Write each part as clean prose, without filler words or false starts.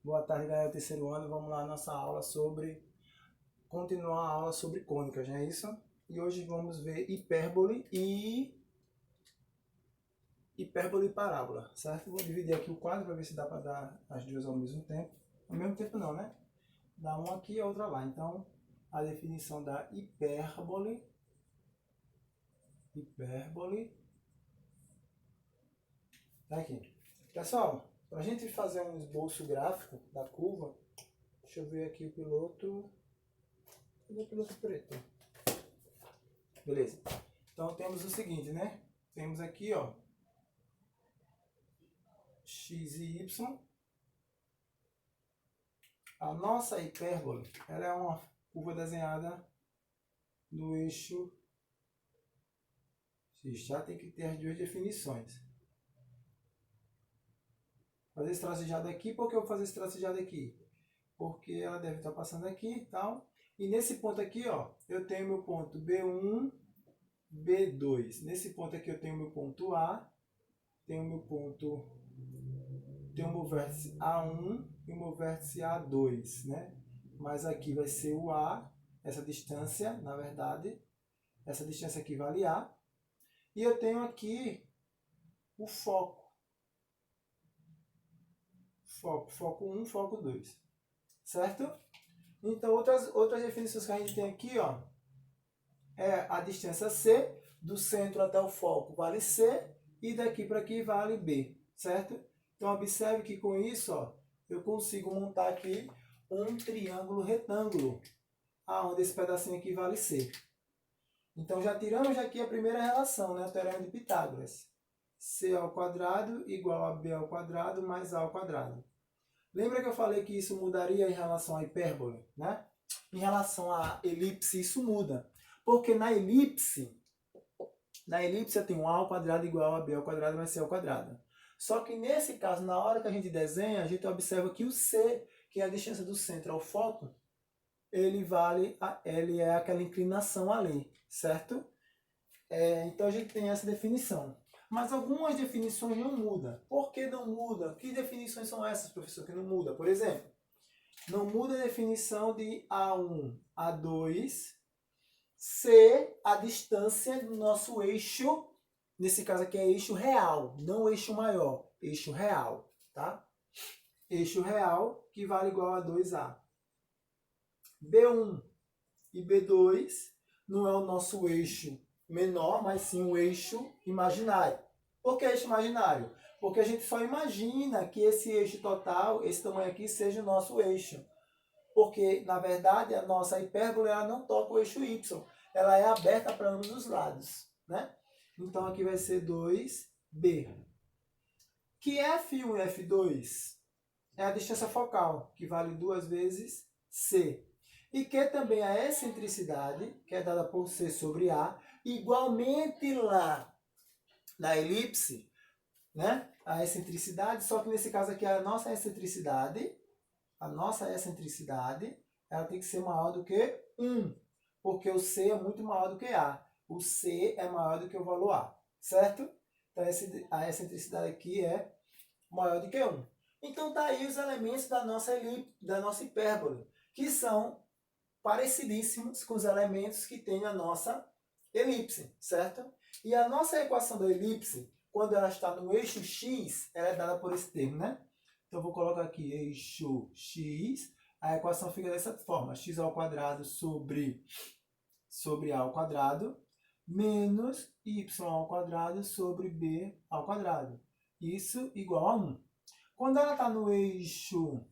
Boa tarde, galera do terceiro ano. Vamos lá, nossa aula sobre... Continuar a aula sobre cônicas, não é isso? E hoje vamos ver hipérbole e parábola, certo? Vou dividir aqui o quadro para ver se dá para dar as duas ao mesmo tempo. Ao mesmo tempo não, né? Dá uma aqui e a outra lá. Então, a definição da hipérbole tá aqui. Pessoal, para a gente fazer um esboço gráfico da curva, deixa eu ver aqui o piloto. Cadê o piloto preto? Beleza. Então temos o seguinte, né? Temos aqui, ó, x e y. A nossa hipérbole, ela é uma curva desenhada no eixo x. Já tem que ter as duas definições. Fazer esse tracejado aqui, por que eu vou fazer esse tracejado aqui? Porque ela deve estar passando aqui e tal. E nesse ponto aqui, ó, eu tenho meu ponto B1, B2. Nesse ponto aqui eu tenho meu ponto A, tenho meu vértice A1 e o meu vértice A2, né? Mas aqui vai ser o A, essa distância, na verdade, essa distância aqui vale A. E eu tenho aqui o foco. Foco 1, foco 2. Certo? Então, outras definições que a gente tem aqui, ó, é a distância C, do centro até o foco vale C, e daqui para aqui vale B, certo? Então, observe que com isso, ó, eu consigo montar aqui um triângulo retângulo, aonde esse pedacinho aqui vale C. Então, já tiramos aqui a primeira relação, né, o teorema de Pitágoras. C ao quadrado igual a B ao quadrado mais A ao quadrado. Lembra que eu falei que isso mudaria em relação à hipérbole, né? Em relação à elipse, isso muda. Porque na elipse eu tenho A ao quadrado igual a B ao quadrado mais C ao quadrado. Só que nesse caso, na hora que a gente desenha, a gente observa que o C, que é a distância do centro ao foco, ele é aquela inclinação ali, certo? Então a gente tem essa definição. Mas algumas definições não mudam. Por que não muda? Que definições são essas, professor, que não muda? Por exemplo, não muda a definição de A1, A2, C, a distância do nosso eixo, nesse caso aqui é eixo real, não eixo maior, eixo real, tá? Eixo real, que vale igual a 2A. B1 e B2 não é o nosso eixo menor, mas sim o eixo imaginário. Por que eixo imaginário? Porque a gente só imagina que esse eixo total, esse tamanho aqui, seja o nosso eixo. Porque, na verdade, a nossa hipérbole ela não toca o eixo y. Ela é aberta para ambos os lados, né? Então, aqui vai ser 2B. Que F1 e F2 é a distância focal, que vale 2 vezes C. E que também a excentricidade, que é dada por C sobre A, igualmente lá na elipse, né? A excentricidade, só que nesse caso aqui a nossa excentricidade, ela tem que ser maior do que 1, porque o C é muito maior do que A. O C é maior do que o valor A, certo? Então a excentricidade aqui é maior do que 1. Então tá aí os elementos da nossa hipérbole, que são parecidíssimos com os elementos que tem na nossa elipse, certo? E a nossa equação da elipse, quando ela está no eixo x, ela é dada por esse termo, né? Então, eu vou colocar aqui eixo x, a equação fica dessa forma, x ao quadrado sobre a ao quadrado, menos y ao quadrado sobre b ao quadrado. Isso igual a 1. Quando ela está no eixo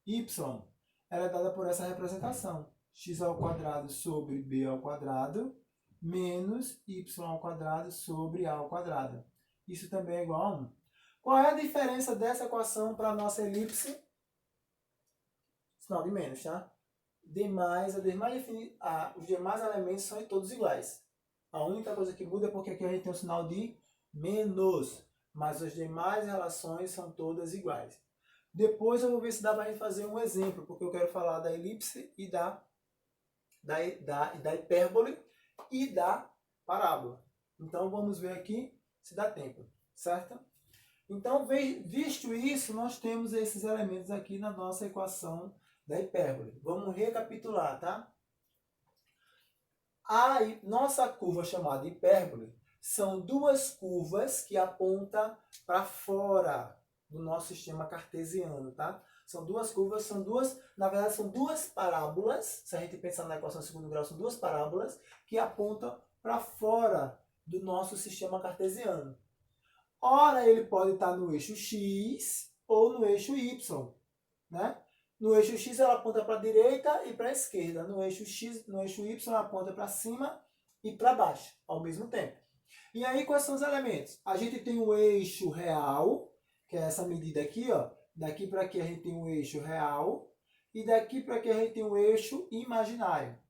y, ela é dada por essa representação, x ao quadrado sobre b ao quadrado, menos y ao quadrado sobre a ao quadrado. Isso também é igual a 1. Qual é a diferença dessa equação para a nossa elipse? Sinal de menos, tá? Os demais elementos são todos iguais. A única coisa que muda é porque aqui a gente tem o sinal de menos. Mas as demais relações são todas iguais. Depois eu vou ver se dá para a gente fazer um exemplo, porque eu quero falar da elipse e da hipérbole e da parábola. Então vamos ver aqui se dá tempo, certo? Então, visto isso, nós temos esses elementos aqui na nossa equação da hipérbole. Vamos recapitular, tá? A nossa curva chamada hipérbole são duas curvas que apontam para fora do nosso sistema cartesiano, tá? São duas curvas, na verdade, são duas parábolas. Se a gente pensar na equação de segundo grau, são duas parábolas que apontam para fora do nosso sistema cartesiano. Ora, ele pode estar no eixo x ou no eixo y, né? No eixo x ela aponta para a direita e para a esquerda. No eixo y ela aponta para cima e para baixo ao mesmo tempo. E aí quais são os elementos? A gente tem o eixo real, que é essa medida aqui, ó. Daqui para aqui a gente tem o eixo real e daqui para aqui a gente tem o eixo imaginário.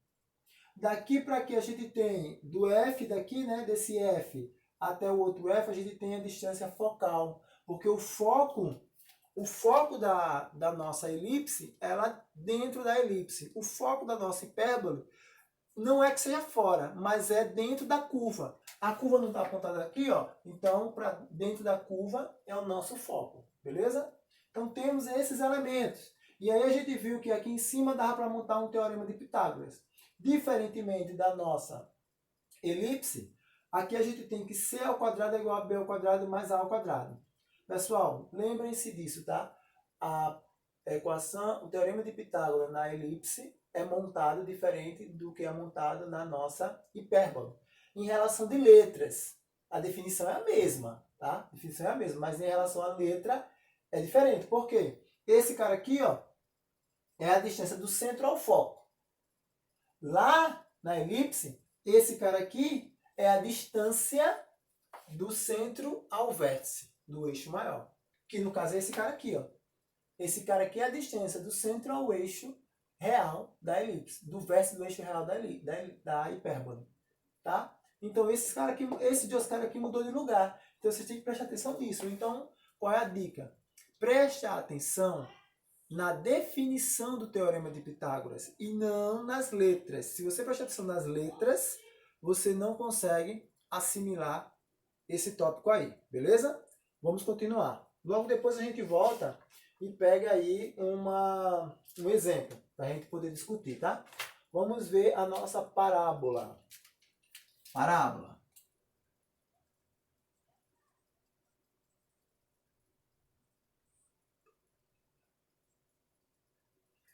Daqui para aqui a gente tem do F daqui, né, desse F até o outro F, a gente tem a distância focal, porque o foco da nossa elipse, ela dentro da elipse. O foco da nossa hipérbole não é que seja fora, mas é dentro da curva. A curva não está apontada aqui, ó. Então, para dentro da curva é o nosso foco, beleza? Então, temos esses elementos. E aí a gente viu que aqui em cima dava para montar um teorema de Pitágoras. Diferentemente da nossa elipse, aqui a gente tem que C ao quadrado é igual a B ao quadrado mais A ao quadrado. Pessoal, lembrem-se disso, tá? A equação, o teorema de Pitágoras na elipse é montado diferente do que é montado na nossa hipérbole. Em relação de letras, a definição é a mesma, tá? A definição é a mesma, mas em relação à letra é diferente. Por quê? Esse cara aqui, ó, é a distância do centro ao foco. Lá na elipse, esse cara aqui é a distância do centro ao vértice do eixo maior. Que no caso é esse cara aqui, ó. Esse cara aqui é a distância do centro ao eixo real da elipse, do vértice do eixo real da hipérbole, tá? Então esse dois caras aqui mudou de lugar. Então você tem que prestar atenção nisso. Então, qual é a dica? Preste atenção na definição do teorema de Pitágoras e não nas letras. Se você prestar atenção nas letras, você não consegue assimilar esse tópico aí, beleza? Vamos continuar. Logo depois a gente volta e pega aí um exemplo para a gente poder discutir, tá? Vamos ver a nossa parábola. Parábola.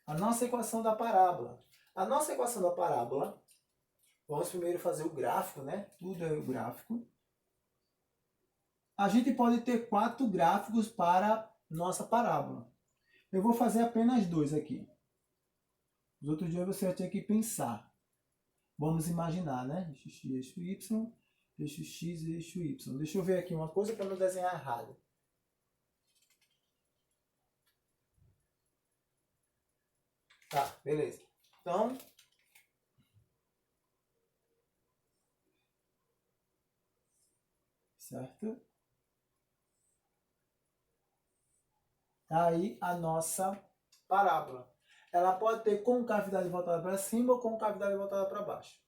A nossa equação da parábola. A nossa equação da parábola, vamos primeiro fazer o gráfico, né? Tudo é o gráfico. A gente pode ter 4 gráficos para nossa parábola. Eu vou fazer apenas 2 aqui. Os outros dias você vai ter que pensar. Vamos imaginar, né? Eixo x, eixo y, eixo x e eixo y. Deixa eu ver aqui uma coisa para não desenhar errado. Tá, beleza. Então, certo? Tá aí a nossa parábola. Ela pode ter concavidade voltada para cima ou concavidade voltada para baixo,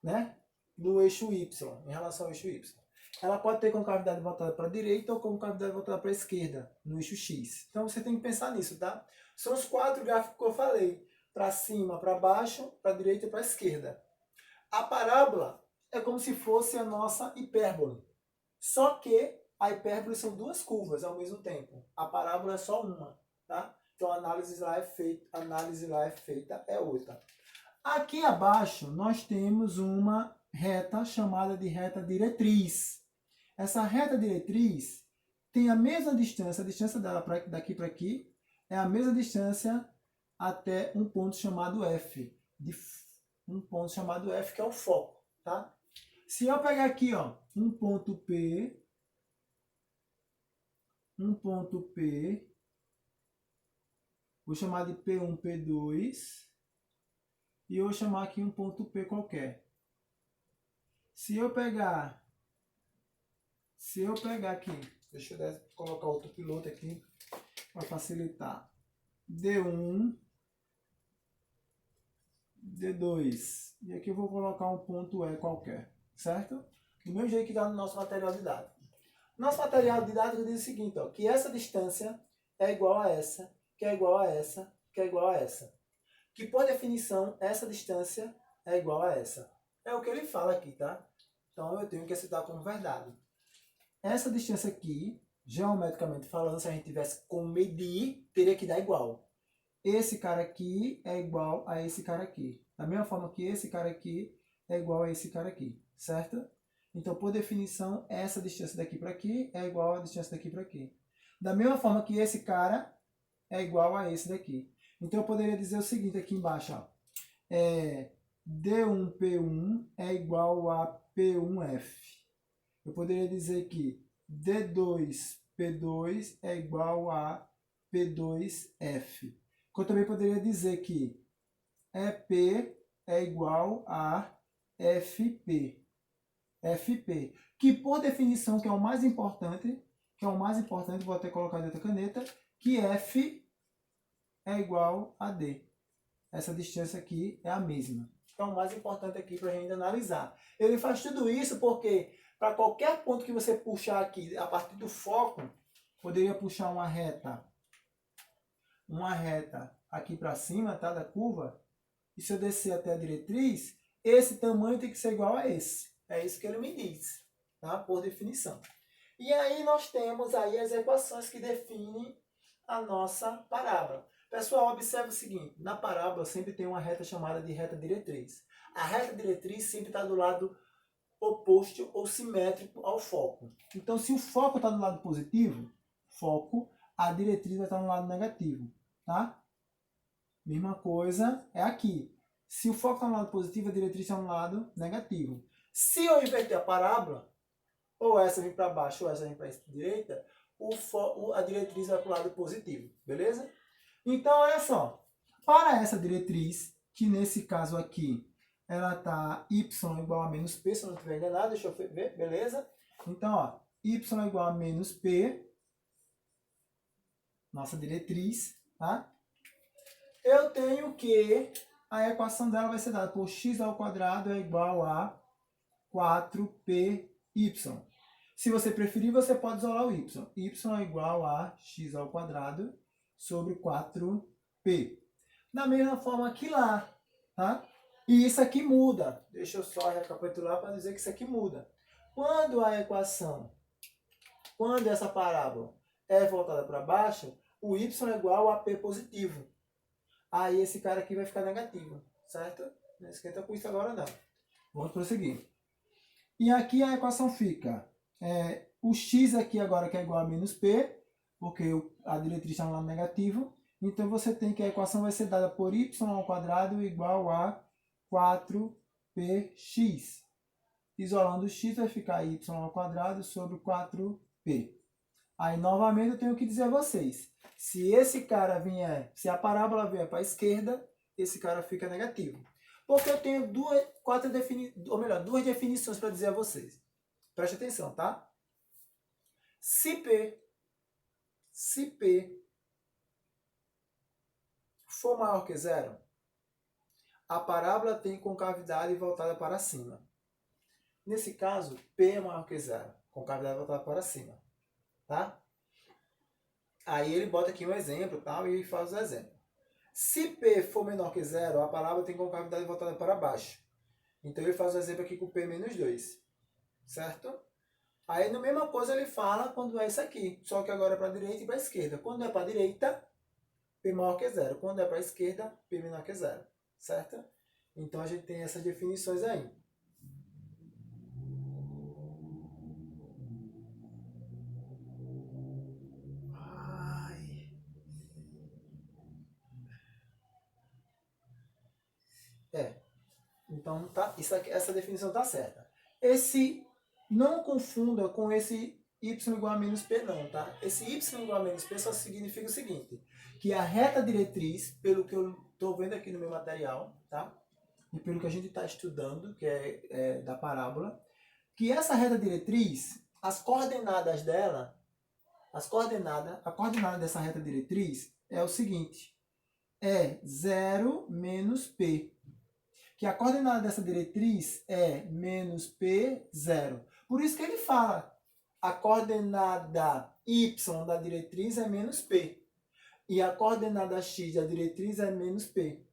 né? No eixo y, em relação ao eixo y. Ela pode ter concavidade voltada para a direita ou concavidade voltada para a esquerda, no eixo x. Então você tem que pensar nisso, tá? São os 4 gráficos que eu falei. Para cima, para baixo, para a direita e para a esquerda. A parábola é como se fosse a nossa hipérbole. Só que a hipérbole são 2 curvas ao mesmo tempo. A parábola é só uma, tá? Então a análise lá é feita é outra. Aqui abaixo nós temos uma reta chamada de reta diretriz. Essa reta diretriz tem a mesma distância, a distância dela daqui para aqui é a mesma distância até um ponto chamado F. Um ponto chamado F, que é o foco, tá? Se eu pegar aqui, ó, um ponto P, vou chamar de P1, P2, e eu vou chamar aqui um ponto P qualquer. Se eu pegar aqui, deixa eu colocar outro piloto aqui para facilitar. D1, D2. E aqui eu vou colocar um ponto E qualquer, certo? Do mesmo jeito que dá no nosso material didático. Nosso material didático diz o seguinte, ó, que essa distância é igual a essa, que é igual a essa, que é igual a essa. Que, por definição, essa distância é igual a essa. É o que ele fala aqui, tá? Então, eu tenho que aceitar como verdade. Essa distância aqui, geometricamente falando, se a gente tivesse como medir, teria que dar igual. Esse cara aqui é igual a esse cara aqui. Da mesma forma que esse cara aqui é igual a esse cara aqui, certo? Então, por definição, essa distância daqui para aqui é igual à distância daqui para aqui. Da mesma forma que esse cara é igual a esse daqui. Então, eu poderia dizer o seguinte aqui embaixo, ó. D1P1 é igual a P1F. Eu poderia dizer que D2P2 é igual a P2F. Eu também poderia dizer que EP é igual a FP. FP, que por definição, que é o mais importante, vou até colocar em outra caneta, que F é igual a D. Essa distância aqui é a mesma. Então, o mais importante aqui para a gente analisar. Ele faz tudo isso porque, para qualquer ponto que você puxar aqui, a partir do foco, poderia puxar uma reta aqui para cima, tá, da curva, e se eu descer até a diretriz, esse tamanho tem que ser igual a esse. É isso que ele me diz, tá? Por definição. E aí nós temos aí as equações que definem a nossa parábola. Pessoal, observe o seguinte, na parábola sempre tem uma reta chamada de reta diretriz. A reta diretriz sempre está do lado oposto ou simétrico ao foco. Então, se o foco está do lado positivo, a diretriz vai estar no lado negativo, tá? Mesma coisa é aqui. Se o foco está no lado positivo, a diretriz está no lado negativo. Se eu inverter a parábola, ou essa vir para baixo, ou essa vir para a direita, a diretriz vai para o lado positivo, beleza? Então, olha só. Para essa diretriz, que nesse caso aqui, ela está y igual a menos p, se eu não estiver enganado, deixa eu ver, beleza? Então, ó, y igual a menos p, nossa diretriz, tá? Eu tenho que a equação dela vai ser dada por x ao quadrado é igual a 4py. Se você preferir, você pode isolar o y. Y é igual a x ao quadrado sobre 4p. Da mesma forma que lá, tá? E isso aqui muda. Deixa eu só recapitular para dizer que isso aqui muda. Quando essa parábola é voltada para baixo, o y é igual a p positivo. Aí esse cara aqui vai ficar negativo, certo? Não esquenta com isso agora não. Vamos prosseguir. E aqui a equação fica, o x aqui agora que é igual a menos p, porque a diretriz está no lado negativo, então você tem que a equação vai ser dada por y ao quadrado igual a 4px. Isolando o x vai ficar y ao quadrado sobre 4p. Aí novamente eu tenho que dizer a vocês, se a parábola vier para a esquerda, esse cara fica negativo. Porque eu tenho duas definições para dizer a vocês. Preste atenção, tá? Se P for maior que zero, a parábola tem concavidade voltada para cima. Nesse caso, P é maior que zero, concavidade voltada para cima. Tá? Aí ele bota aqui um exemplo tal, e faz o exemplo. Se P for menor que zero, a parábola tem concavidade voltada para baixo. Então ele faz o exemplo aqui com P menos 2. Certo? Aí na mesma coisa ele fala quando é isso aqui. Só que agora é para a direita e para a esquerda. Quando é para a direita, P maior que zero. Quando é para a esquerda, P menor que zero. Certo? Então a gente tem essas definições aí. Então, tá, essa definição está certa. Não confunda com esse y igual a menos p não, tá? Esse y igual a menos p só significa o seguinte, que a reta diretriz, pelo que eu estou vendo aqui no meu material, tá? E pelo que a gente está estudando, que é da parábola, que essa reta diretriz, a coordenada dessa reta diretriz é o seguinte, é 0 menos p. Que a coordenada dessa diretriz é menos p, 0. Por isso que ele fala a coordenada y da diretriz é menos P. E a coordenada x da diretriz é menos P.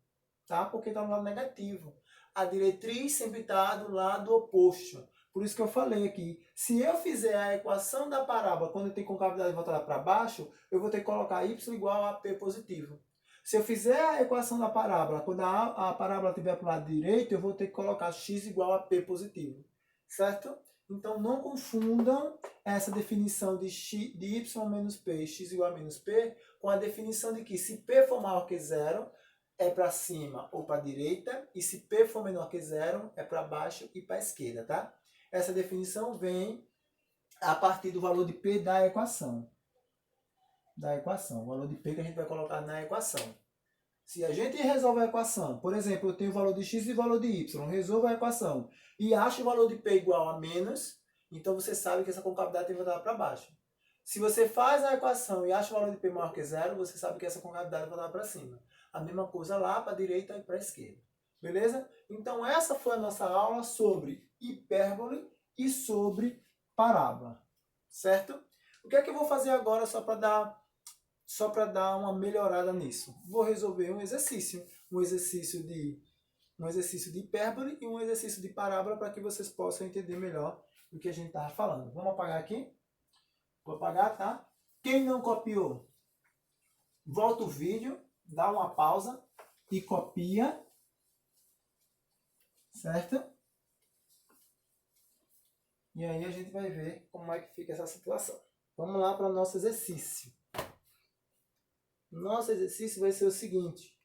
Tá? Porque está no lado negativo. A diretriz sempre está do lado oposto. Por isso que eu falei aqui. Se eu fizer a equação da parábola quando eu tenho concavidade voltada para baixo, eu vou ter que colocar y igual a P positivo. Se eu fizer a equação da parábola quando a parábola estiver para o lado direito, eu vou ter que colocar x igual a P positivo. Certo? Então, não confundam essa definição de y menos P e x igual a menos P com a definição de que se P for maior que zero, é para cima ou para a direita, e se P for menor que zero, é para baixo e para a esquerda, tá? Essa definição vem a partir do valor de P da equação. O valor de P que a gente vai colocar na equação. Se a gente resolve a equação, por exemplo, eu tenho o valor de x e o valor de y, resolvo a equação e acho o valor de P igual a menos, então você sabe que essa concavidade tem que voltar para baixo. Se você faz a equação e acha o valor de P maior que zero, você sabe que essa concavidade vai voltar para cima. A mesma coisa lá para a direita e para a esquerda. Beleza? Então essa foi a nossa aula sobre hipérbole e sobre parábola. Certo? O que é que eu vou fazer agora só para dar uma melhorada nisso? Vou resolver um exercício de hipérbole e um exercício de parábola para que vocês possam entender melhor o que a gente estava falando. Vamos apagar aqui? Vou apagar, tá? Quem não copiou, volta o vídeo, dá uma pausa e copia. Certo? E aí a gente vai ver como é que fica essa situação. Vamos lá para o nosso exercício. Nosso exercício vai ser o seguinte.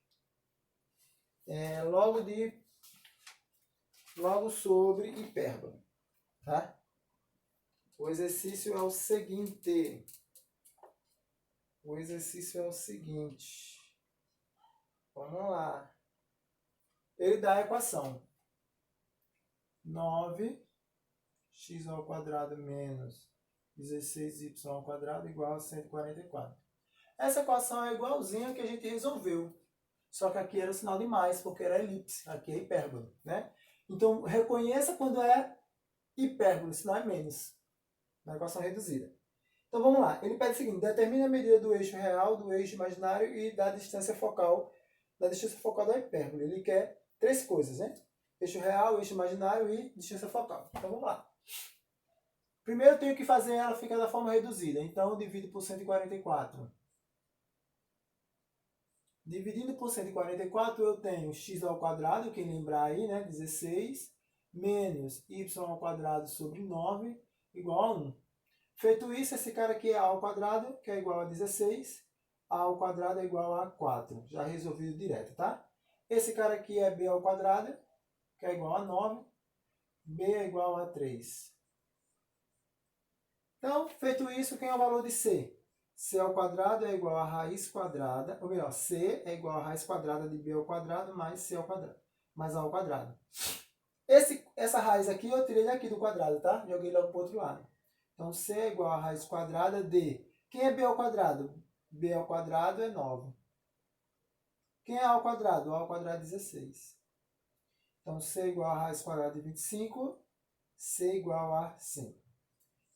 Logo sobre hipérbole. Tá? O exercício é o seguinte. Vamos lá. Ele dá a equação 9x ao quadrado menos 16y ao quadrado igual a 144. Essa equação é igualzinha a que a gente resolveu. Só que aqui era o sinal de mais, porque era elipse. Aqui é hipérbole, né? Então, reconheça quando é hipérbole, o sinal é menos. Na equação reduzida. Então, vamos lá. Ele pede o seguinte. Determine a medida do eixo real, do eixo imaginário e da distância focal da hipérbole. Ele quer 3 coisas, né? Eixo real, eixo imaginário e distância focal. Então, vamos lá. Primeiro, eu tenho que fazer ela ficar da forma reduzida. Então, eu divido por 144. Dividindo por 144, eu tenho x ao quadrado, quem lembrar aí, né? 16, menos y ao quadrado sobre 9, igual a 1. Feito isso, esse cara aqui é a ao quadrado, que é igual a 16. A ao quadrado é igual a 4. Já resolvido direto, tá? Esse cara aqui é b ao quadrado, que é igual a 9. B é igual a 3. Então, feito isso, quem é o valor de C? C ao quadrado é igual a raiz quadrada, ou melhor, C é igual a raiz quadrada de B ao quadrado mais C ao quadrado, mais A ao quadrado. Essa raiz aqui eu tirei daqui do quadrado, tá? Joguei logo para o outro lado. Então, C é igual a raiz quadrada de... Quem é B ao quadrado? B ao quadrado é 9. Quem é A ao quadrado? A ao quadrado é 16. Então, C é igual a raiz quadrada de 25, C é igual a 5.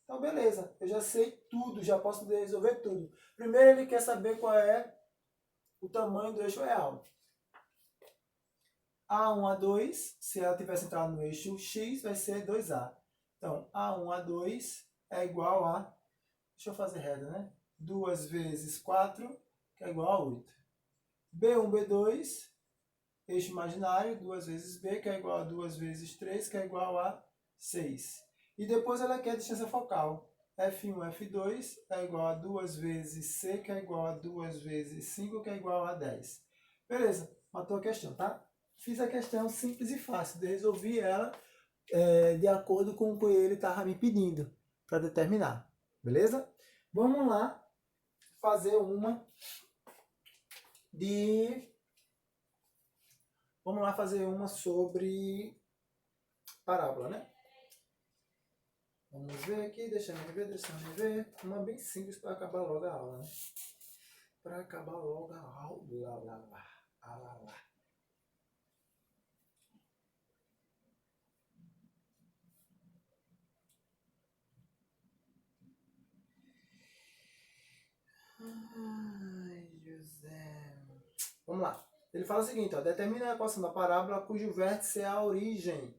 Então, beleza. Eu já sei tudo, já posso resolver tudo. Primeiro, ele quer saber qual é o tamanho do eixo real. A1, A2, se ela tivesse entrado no eixo X, vai ser 2A. Então, A1, A2 é igual a... Deixa eu fazer reta, né? 2 vezes 4, que é igual a 8. B1, B2, eixo imaginário, 2 vezes B, que é igual a 2 vezes 3, que é igual a 6. E depois ela quer a distância focal. F1, F2 é igual a 2 vezes C, que é igual a 2 vezes 5, que é igual a 10. Beleza, matou a questão, tá? Fiz a questão simples e fácil. Resolvi ela de acordo com o que ele estava me pedindo para determinar. Beleza? Vamos lá fazer uma sobre parábola, né? Vamos ver aqui, deixa eu ver. Uma bem simples para acabar logo a aula, né? Para acabar logo a aula. Vamos lá. Ele fala o seguinte, ó, determina a equação da parábola cujo vértice é a origem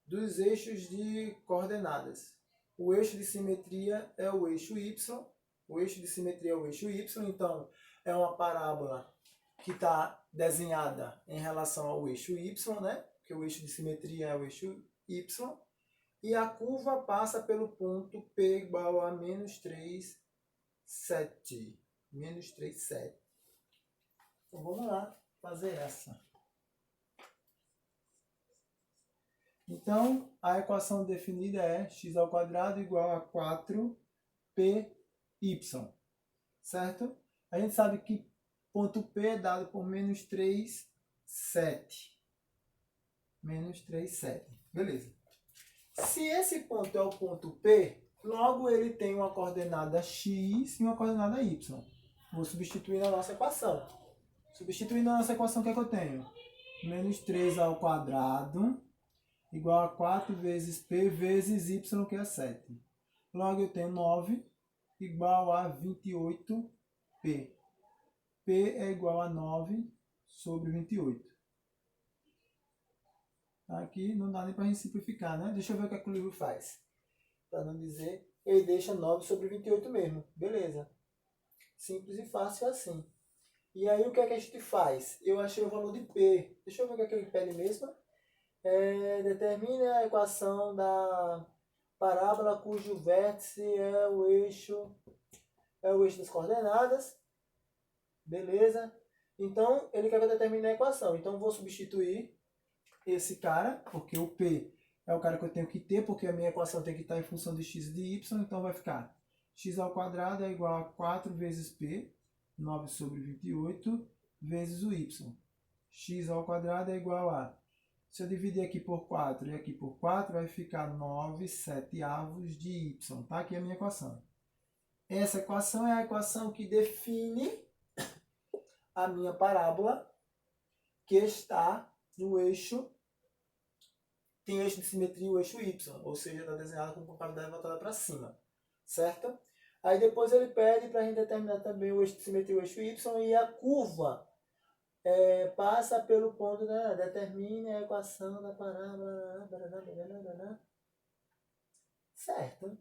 dos eixos de coordenadas. O eixo de simetria é o eixo y. O eixo de simetria é o eixo y, então é uma parábola que está desenhada em relação ao eixo y, né? Porque o eixo de simetria é o eixo y. E a curva passa pelo ponto P igual a menos 3, 7. Menos 3, 7. Então vamos lá fazer essa. Então, a equação definida é x² igual a 4py. Certo? A gente sabe que ponto P é dado por menos 3, 7. Menos 3, 7. Beleza. Se esse ponto é o ponto P, logo ele tem uma coordenada x e uma coordenada y. Vou substituir na nossa equação. Substituindo na nossa equação, o que é que eu tenho? Menos 3 ao quadrado igual a 4 vezes P vezes y, que é 7. Logo eu tenho 9 igual a 28P. P é igual a 9 sobre 28. Aqui não dá nem para a gente simplificar, né? Deixa eu ver o que, é que o livro faz. Para não dizer, ele deixa 9 sobre 28 mesmo. Beleza. Simples e fácil assim. E aí o que é que a gente faz? Eu achei o valor de P. Deixa eu ver o que é que ele pede mesmo. Determine a equação da parábola cujo vértice é o eixo das coordenadas. Beleza? Então, ele quer que eu determine a equação. Então, eu vou substituir esse cara, porque o P é o cara que eu tenho que ter, porque a minha equação tem que estar em função de x e de y. Então, vai ficar x² é igual a 4 vezes P, 9 sobre 28, vezes o y. x² é igual a... Se eu dividir aqui por 4 e aqui por 4, vai ficar 9 7/2 de y. Tá? Aqui é a minha equação. Essa equação é a equação que define a minha parábola, que está no eixo, tem o eixo de simetria e o eixo y, ou seja, está desenhada com concavidade voltada para cima. Certo? Aí depois ele pede para a gente determinar também o eixo de simetria e o eixo y, e a curva passa pelo ponto, né? Determine a equação da parábola. Certo?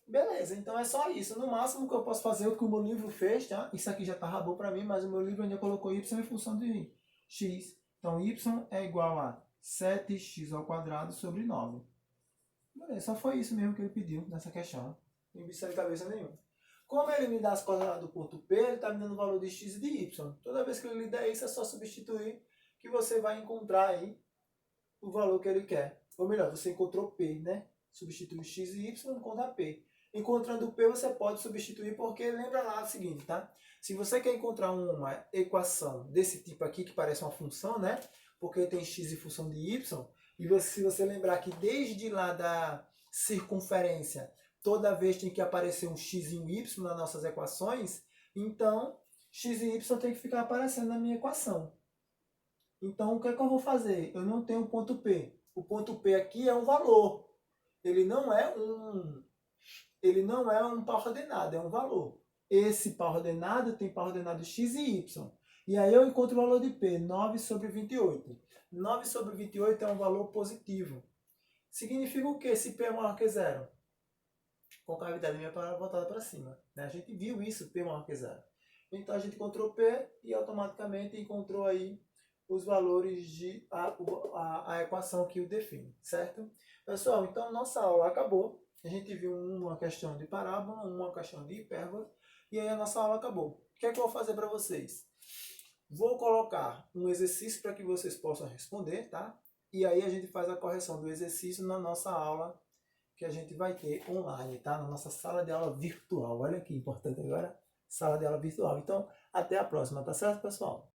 Beleza, então é só isso. No máximo que eu posso fazer é o que o meu livro fez, tá? Isso aqui já tá bom para mim, mas o meu livro ainda colocou y em função de x. Então y é igual a 7x² sobre 9. Beleza, só foi isso mesmo que ele pediu nessa questão. Não tem bicho de cabeça nenhuma. Como ele me dá as coordenadas do ponto P, ele está me dando o valor de x e de y. Toda vez que ele lhe der isso, é só substituir que você vai encontrar aí o valor que ele quer. Ou melhor, você encontrou P, né? Substitui x e y, encontra P. Encontrando P, você pode substituir, porque lembra lá o seguinte, tá? Se você quer encontrar uma equação desse tipo aqui, que parece uma função, né? Porque tem x em função de y, e se você lembrar que desde lá da circunferência, toda vez tem que aparecer um x e um y nas nossas equações, então x e y tem que ficar aparecendo na minha equação. Então, o que é que eu vou fazer? Eu não tenho ponto P. O ponto P aqui é um valor. Ele não é um par ordenado, é um valor. Esse par ordenado tem par ordenado x e y. E aí eu encontro o valor de P, 9 sobre 28. 9 sobre 28 é um valor positivo. Significa o quê? Se P é maior que zero? Concavidade minha para voltada para cima. Né? A gente viu isso, P maior que zero. Então a gente encontrou P e automaticamente encontrou aí os valores de a equação que o define, certo? Pessoal, então nossa aula acabou. A gente viu uma questão de parábola, uma questão de hipérbola, e aí a nossa aula acabou. O que é que eu vou fazer para vocês? Vou colocar um exercício para que vocês possam responder, tá? E aí a gente faz a correção do exercício na nossa aula que a gente vai ter online, tá? Na nossa sala de aula virtual. Olha que importante agora, sala de aula virtual. Então, até a próxima, tá certo, pessoal?